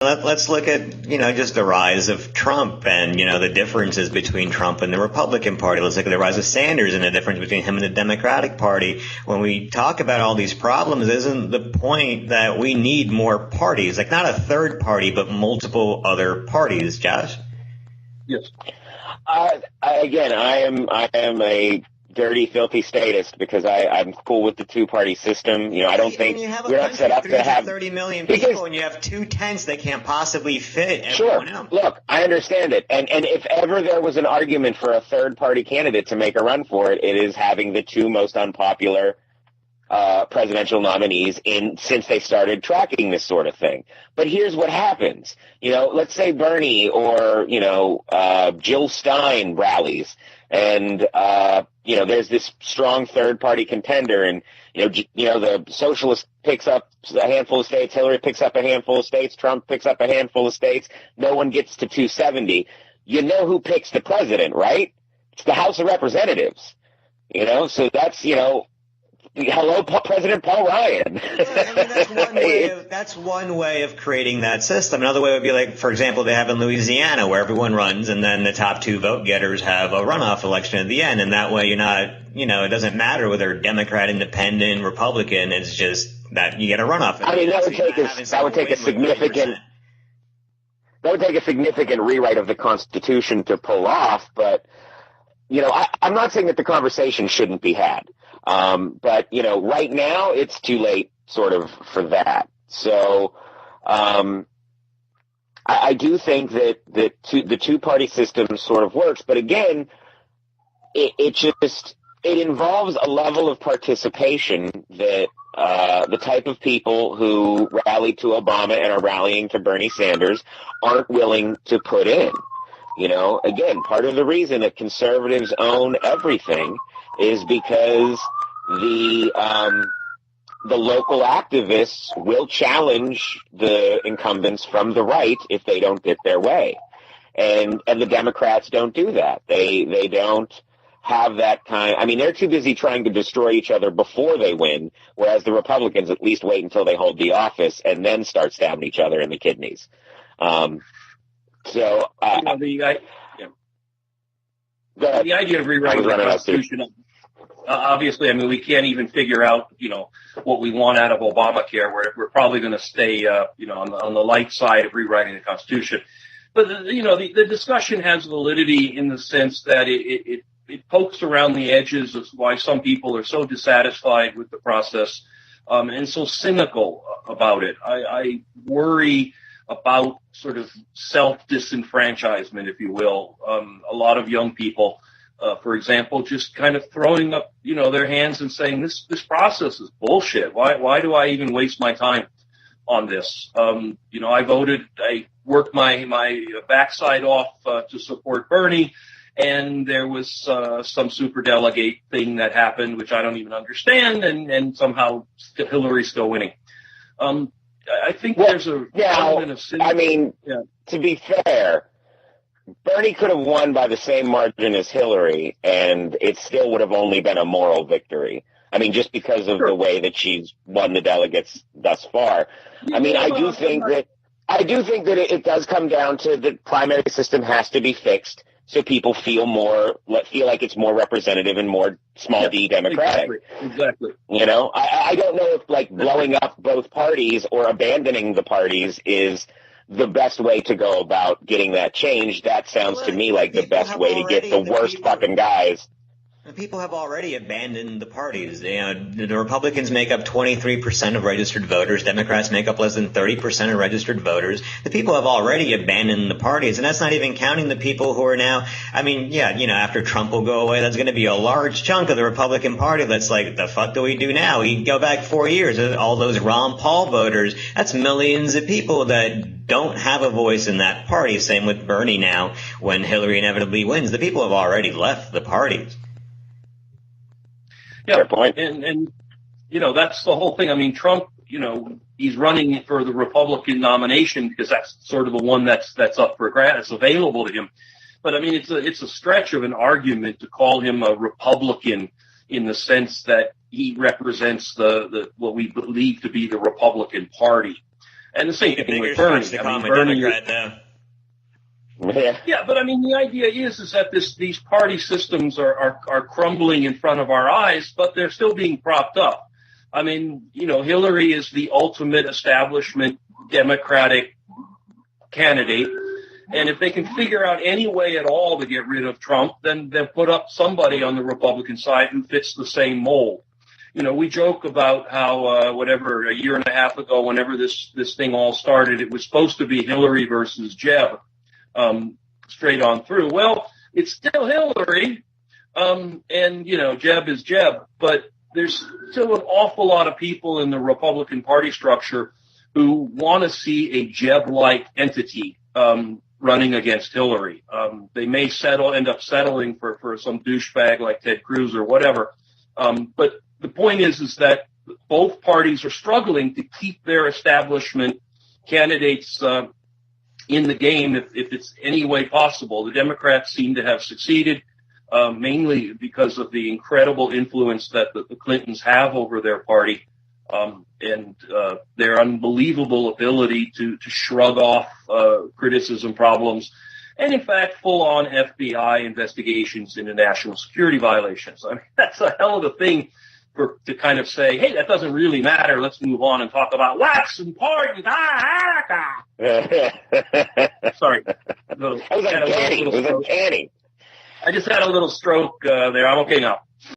let's look at, just the rise of Trump and, the differences between Trump and the Republican Party. Let's look at the rise of Sanders and the difference between him and the Democratic Party. When we talk about all these problems, isn't the point that we need more parties? Like not a third party, but multiple other parties, Josh? Yes. I am a dirty, filthy statist because I'm cool with the two-party system. I don't think we're not set up to have 30 million people and you have 2/10 that can't possibly fit everyone else. Look, I understand it. And if ever there was an argument for a third-party candidate to make a run for it, it is having the two most unpopular presidential nominees since they started tracking this sort of thing. But here's what happens. Let's say Bernie or, Jill Stein rallies and, there's this strong third-party contender and, the socialist picks up a handful of states, Hillary picks up a handful of states, Trump picks up a handful of states, no one gets to 270. You know who picks the president, right? It's the House of Representatives. So that's, hello, President Paul Ryan. That's one way of creating that system. Another way would be like, for example, they have in Louisiana where everyone runs and then the top two vote getters have a runoff election at the end. And that way you're not, it doesn't matter whether Democrat, Independent, Republican. It's just that you get a runoff. That would take a significant rewrite of the Constitution to pull off. But, I'm not saying that the conversation shouldn't be had. But, right now it's too late sort of for that. So, I do think that the two-party system sort of works, but again, it involves a level of participation that, the type of people who rallied to Obama and are rallying to Bernie Sanders aren't willing to put in. Again, part of the reason that conservatives own everything is because the local activists will challenge the incumbents from the right if they don't get their way. And the Democrats don't do that. They don't have that they're too busy trying to destroy each other before they win, whereas the Republicans at least wait until they hold the office and then start stabbing each other in the kidneys. The idea of rewriting the Constitution, obviously, we can't even figure out, what we want out of Obamacare. We're probably going to stay, on the light side of rewriting the Constitution. But, the discussion has validity in the sense that it pokes around the edges of why some people are so dissatisfied with the process and so cynical about it. I worry about sort of self-disenfranchisement, if you will. A lot of young people, for example, just kind of throwing up, their hands and saying, this process is bullshit. Why do I even waste my time on this? I voted, I worked my backside off to support Bernie, and there was some superdelegate thing that happened, which I don't even understand, and somehow Hillary's still winning. I think there's a element of cynicism. To be fair, Bernie could have won by the same margin as Hillary, and it still would have only been a moral victory. Just because of the way that she's won the delegates thus far. I do think that it does come down to the primary system has to be fixed so people feel like it's more representative and more small d democratic. Exactly. I don't know if blowing up both parties or abandoning the parties is the best way to go about getting that change. That sounds to me like the best way to get the worst fucking guys. People have already abandoned the parties. The Republicans make up 23% of registered voters. Democrats make up less than 30% of registered voters. The people have already abandoned the parties, and that's not even counting the people who are now, after Trump will go away, that's going to be a large chunk of the Republican Party that's like, the fuck do we do now? We go back 4 years, all those Ron Paul voters, that's millions of people that don't have a voice in that party. Same with Bernie now, when Hillary inevitably wins. The people have already left the parties. Yeah, and that's the whole thing. Trump, he's running for the Republican nomination because that's sort of the one that's up for grabs, that's available to him. But it's a stretch of an argument to call him a Republican in the sense that he represents the what we believe to be the Republican Party. And the same a thing bigger with Bernie. stretch to I mean, call him a Bernie, Democrat, though. yeah, but I mean, the idea is that these party systems are crumbling in front of our eyes, but they're still being propped up. I mean, Hillary is the ultimate establishment Democratic candidate, and if they can figure out any way at all to get rid of Trump, then they'll put up somebody on the Republican side who fits the same mold. We joke about how a year and a half ago, whenever this thing all started, it was supposed to be Hillary versus Jeb. Straight on through. Well, it's still Hillary, and Jeb is Jeb, but there's still an awful lot of people in the Republican Party structure who want to see a Jeb-like entity running against Hillary. They may end up settling for some douchebag like Ted Cruz or whatever. But the point is that both parties are struggling to keep their establishment candidates in the game if it's any way possible. The Democrats seem to have succeeded, mainly because of the incredible influence that the Clintons have over their party, and their unbelievable ability to shrug off criticism problems, and in fact, full-on FBI investigations into national security violations. I mean, that's a hell of a thing to kind of say, hey, that doesn't really matter. Let's move on and talk about what's important. Sorry. It was uncanny. I just had a little stroke there. I'm okay now.